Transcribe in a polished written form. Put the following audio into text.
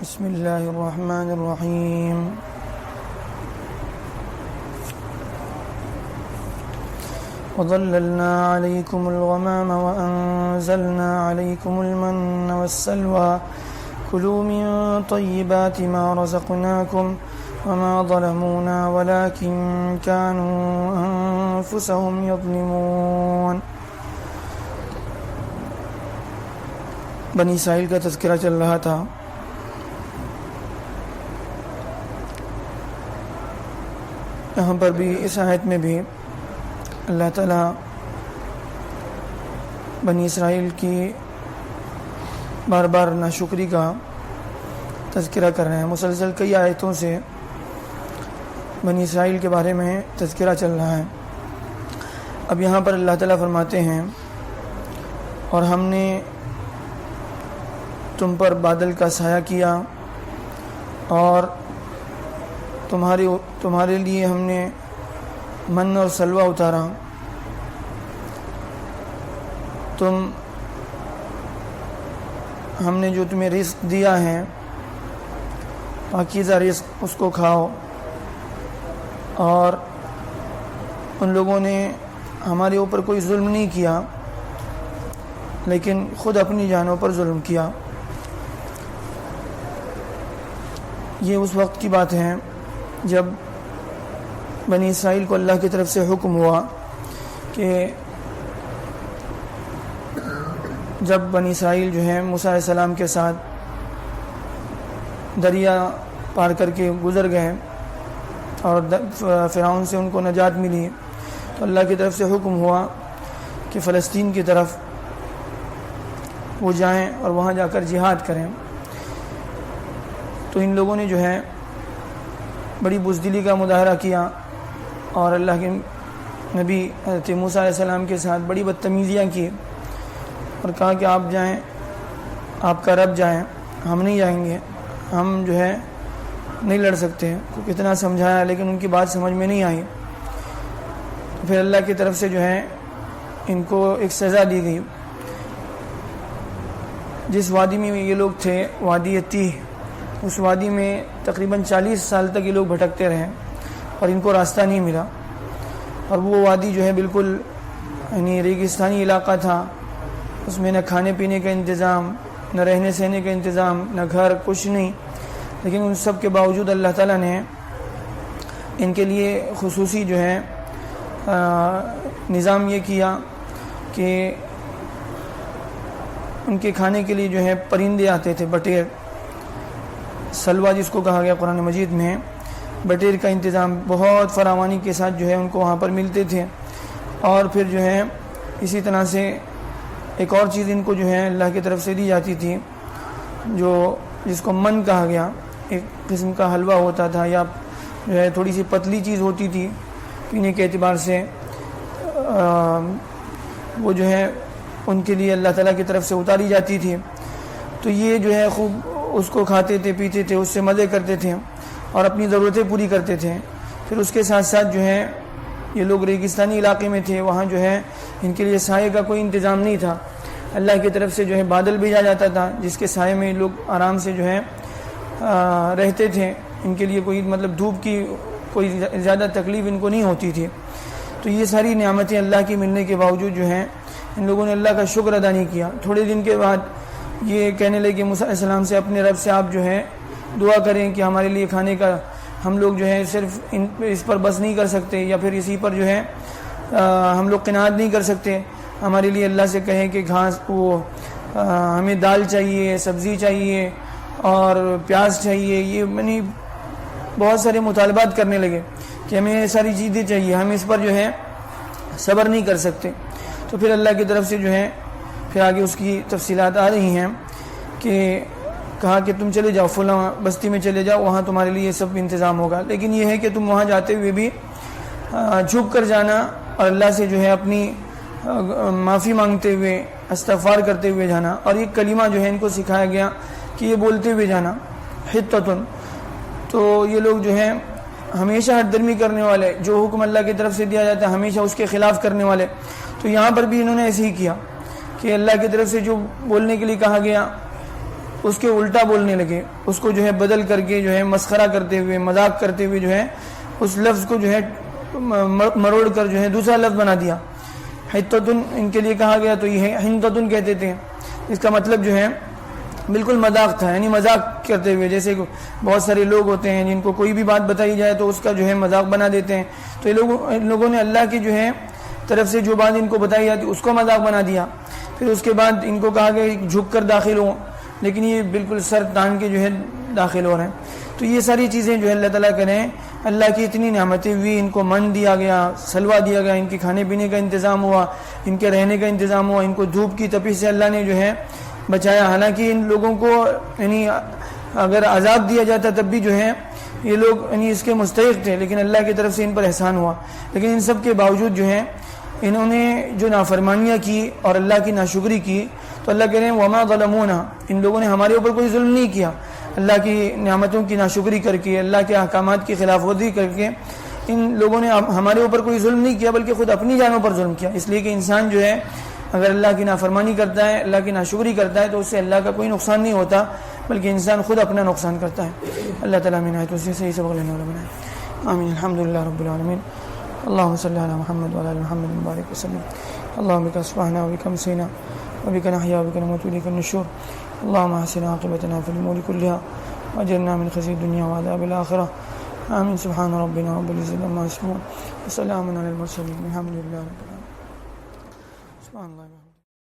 بسم اللہ الرحمن الرحیم وظللنا علیکم الغمام وانزلنا علیکم المن والسلوى کلوا من طیبات ما رزقناکم وما ظلمونا ولكن كانوا انفسهم يظلمون۔ بنی اسرائیل کا تذکرہ چل رہا تھا۔ یہاں پر بھی اس آیت میں بھی اللہ تعالیٰ بنی اسرائیل کی بار بار ناشکری کا تذکرہ کر رہے ہیں۔ مسلسل کئی آیتوں سے بنی اسرائیل کے بارے میں تذکرہ چل رہا ہے۔ اب یہاں پر اللہ تعالیٰ فرماتے ہیں اور ہم نے تم پر بادل کا سایہ کیا اور تمہارے لیے ہم نے من اور سلوہ اتارا، ہم نے جو تمہیں رزق دیا ہے پاکیزہ رزق اس کو کھاؤ۔ اور ان لوگوں نے ہمارے اوپر کوئی ظلم نہیں کیا لیکن خود اپنی جانوں پر ظلم کیا۔ یہ اس وقت کی بات ہے جب بنی اسرائیل کو اللہ کی طرف سے حکم ہوا کہ جب بنی اسرائیل جو ہے موسیٰ علیہ السلام کے ساتھ دریا پار کر کے گزر گئے اور فرعون سے ان کو نجات ملی، تو اللہ کی طرف سے حکم ہوا کہ فلسطین کی طرف وہ جائیں اور وہاں جا کر جہاد کریں۔ تو ان لوگوں نے جو ہے بڑی بزدلی کا مظاہرہ کیا اور اللہ کے نبی حضرت موسیٰ علیہ السلام کے ساتھ بڑی بدتمیزیاں کی اور کہا کہ آپ جائیں، آپ کا رب جائیں، ہم نہیں جائیں گے، ہم جو ہے نہیں لڑ سکتے۔ کو کتنا سمجھایا لیکن ان کی بات سمجھ میں نہیں آئی۔ پھر اللہ کی طرف سے جو ہے ان کو ایک سزا دی گئی۔ جس وادی میں یہ لوگ تھے، وادی تیہ، اس وادی میں تقریباً 40 سال تک یہ لوگ بھٹکتے رہے اور ان کو راستہ نہیں ملا، اور وہ وادی جو ہے بالکل یعنی ریگستانی علاقہ تھا، اس میں نہ کھانے پینے کا انتظام، نہ رہنے سہنے کا انتظام، نہ گھر، کچھ نہیں۔ لیکن ان سب کے باوجود اللہ تعالیٰ نے ان کے لیے خصوصی جو ہے نظام یہ کیا کہ ان کے کھانے کے لیے جو ہے پرندے آتے تھے، بٹیر، سلوہ جس کو کہا گیا قرآن مجید میں، بٹیر کا انتظام بہت فراوانی کے ساتھ جو ہے ان کو وہاں پر ملتے تھے۔ اور پھر جو ہے اسی طرح سے ایک اور چیز ان کو جو ہے اللہ کی طرف سے دی جاتی تھی، جس کو من کہا گیا، ایک قسم کا حلوہ ہوتا تھا یا جو ہے تھوڑی سی پتلی چیز ہوتی تھی پینے کے اعتبار سے، وہ جو ہے ان کے لیے اللہ تعالیٰ کی طرف سے اتاری جاتی تھی۔ تو یہ جو ہے خوب اس کو کھاتے تھے، پیتے تھے، اس سے مزے کرتے تھے اور اپنی ضرورتیں پوری کرتے تھے۔ پھر اس کے ساتھ ساتھ جو ہے یہ لوگ ریگستانی علاقے میں تھے، وہاں جو ہے ان کے لیے سائے کا کوئی انتظام نہیں تھا۔ اللہ کی طرف سے جو ہے بادل بھیجا جاتا تھا جس کے سائے میں لوگ آرام سے جو ہے رہتے تھے، ان کے لیے کوئی مطلب دھوپ کی کوئی زیادہ تکلیف ان کو نہیں ہوتی تھی۔ تو یہ ساری نعمتیں اللہ کی ملنے کے باوجود جو ہیں ان لوگوں نے اللہ کا شکر ادا نہیں کیا۔ تھوڑے دن کے بعد یہ کہنے لگے موسیٰ علیہ السلام سے، اپنے رب سے آپ جو ہے دعا کریں کہ ہمارے لیے کھانے کا، ہم لوگ جو ہے صرف اس پر بس نہیں کر سکتے یا پھر اسی پر جو ہے ہم لوگ قناعت نہیں کر سکتے، ہمارے لیے اللہ سے کہیں کہ گھاس، وہ ہمیں دال چاہیے، سبزی چاہیے اور پیاز چاہیے۔ یہ یعنی بہت سارے مطالبات کرنے لگے کہ ہمیں یہ ساری چیزیں چاہیے، ہم اس پر جو ہے صبر نہیں کر سکتے۔ تو پھر اللہ کی طرف سے جو ہے پھر آگے اس کی تفصیلات آ رہی ہیں کہ کہا کہ تم چلے جاؤ فلاں بستی میں چلے جاؤ، وہاں تمہارے لیے سب انتظام ہوگا، لیکن یہ ہے کہ تم وہاں جاتے ہوئے بھی جھک کر جانا اور اللہ سے جو ہے اپنی معافی مانگتے ہوئے، استغفار کرتے ہوئے جانا۔ اور یہ کلمہ جو ہے ان کو سکھایا گیا کہ یہ بولتے ہوئے جانا، حتتن۔ تو یہ لوگ جو ہیں ہمیشہ ہٹ درمی کرنے والے، جو حکم اللہ کی طرف سے دیا جاتا ہے ہمیشہ اس کے خلاف کرنے والے۔ تو یہاں پر بھی انہوں نے ایسے ہی کیا کہ اللہ کی طرف سے جو بولنے کے لیے کہا گیا اس کے الٹا بولنے لگے، اس کو جو ہے بدل کر کے جو ہے مسخرہ کرتے ہوئے، مذاق کرتے ہوئے جو ہے اس لفظ کو جو ہے مروڑ کر جو ہے دوسرا لفظ بنا دیا۔ حتتن ان کے لیے کہا گیا تو یہ ہندتن کہتے تھے، اس کا مطلب جو ہے بالکل مذاق تھا، یعنی مذاق کرتے ہوئے، جیسے بہت سارے لوگ ہوتے ہیں جن کو کوئی بھی بات بتائی جائے تو اس کا جو ہے مذاق بنا دیتے ہیں، تو ان لوگوں نے اللہ کی جو ہے طرف سے جو بات ان کو بتائی جاتی اس کو مذاق بنا دیا۔ پھر اس کے بعد ان کو کہا گیا جھک کر داخل ہو، لیکن یہ بالکل سر تان کے جو ہے داخل ہو رہے ہیں۔ تو یہ ساری چیزیں جو ہے اللہ تعالیٰ کریں، اللہ کی اتنی نعمتیں ہوئی، ان کو من دیا گیا، سلوا دیا گیا، ان کے کھانے پینے کا انتظام ہوا، ان کے رہنے کا انتظام ہوا، ان کو دھوپ کی تپش سے اللہ نے جو ہے بچایا۔ حالانکہ ان لوگوں کو یعنی اگر عذاب دیا جاتا تب بھی جو ہے یہ لوگ یعنی اس کے مستحق تھے، لیکن اللہ کی طرف سے ان پر احسان ہوا۔ لیکن ان سب کے باوجود جو ہے انہوں نے جو نافرمانیاں کی اور اللہ کی ناشکری کی، تو اللہ کہہ رہے ہیں وما ظلمونا، ان لوگوں نے ہمارے اوپر کوئی ظلم نہیں کیا، اللہ کی نعمتوں کی ناشکری کر کے، اللہ کے احکامات کی خلاف ورزی کر کے ان لوگوں نے ہمارے اوپر کوئی ظلم نہیں کیا، بلکہ خود اپنی جانوں پر ظلم کیا۔ اس لیے کہ انسان جو ہے اگر اللہ کی نافرمانی کرتا ہے، اللہ کی ناشکری کرتا ہے، تو اس سے اللہ کا کوئی نقصان نہیں ہوتا، بلکہ انسان خود اپنا نقصان کرتا ہے۔ اللہ تعالیٰ میں نہایت وسیع سے سبق لینے والا بنائے، آمین۔ الحمدللہ رب العالمین، اللہم صلی علی محمد وعلی آل محمد مبارک وسلم۔ اللہم بک اصبحنا وبک امسینا وبک نحیا وبک نموت وإلیک النشور۔ اللہم احسن عاقبتنا فی الامور کلها واجرنا من خزي الدنيا وعذاب الآخرة، آمین۔ سبحان ربنا رب العزة عما یصفون وسلام علی المرسلین والحمد للہ رب العالمین۔ سبحان اللہ۔